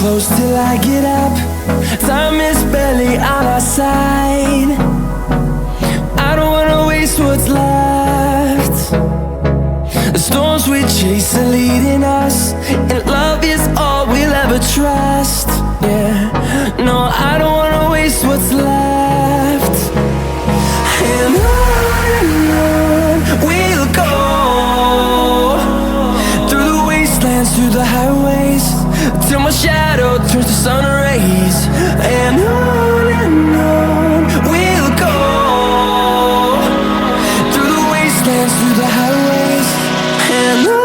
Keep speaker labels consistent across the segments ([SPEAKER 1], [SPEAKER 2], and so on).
[SPEAKER 1] close till I get up. Time is barely on our side. I don't wanna waste what's left. The storms we chase are leading us, and love is all we'll ever trust. Yeah, no, I don't wanna waste what's left. And on we'll go, through the wastelands, through the highways, till my shadow turns to sun rays. And on we'll go, through the wastelands, through the highways, and on.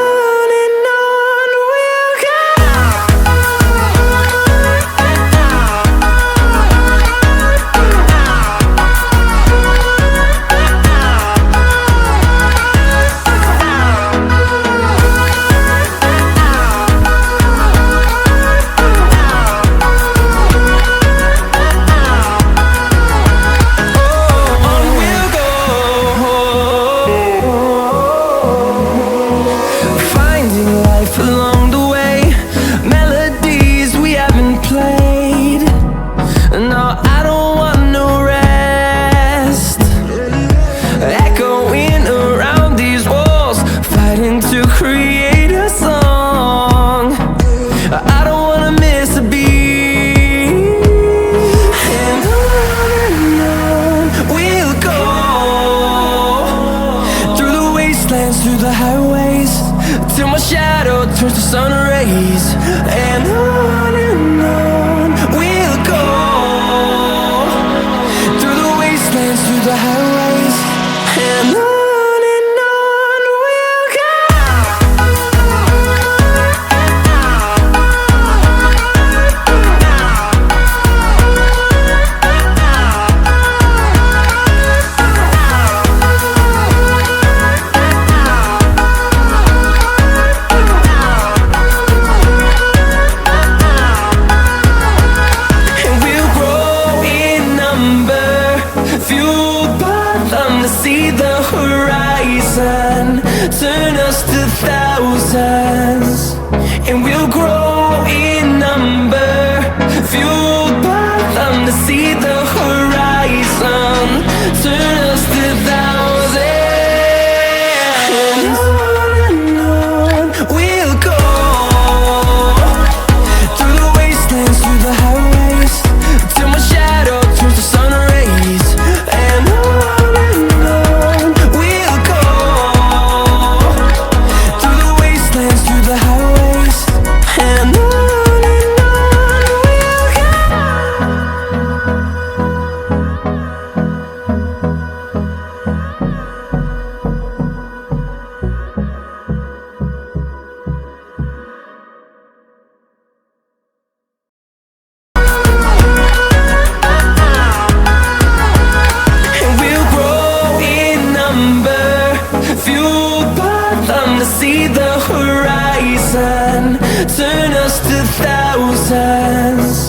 [SPEAKER 1] Along the way, melodies we haven't played. No, I don't want no rest. Echoing around these walls, fighting to create a song. I don't wanna miss a beat. And on we'll go, through the wastelands, through the highways, till my shadow turns to sun rays. And on we'll go, through the wastelands, through the highways, and on. See the horizon, turn us to thousands, and we'll grow in number, fueled by them to see the horizon, turn us to thousands. And on we'll go, through the wastelands, through the highways, till my shadow turns to sun rays. And see the horizon, turn us to thousands.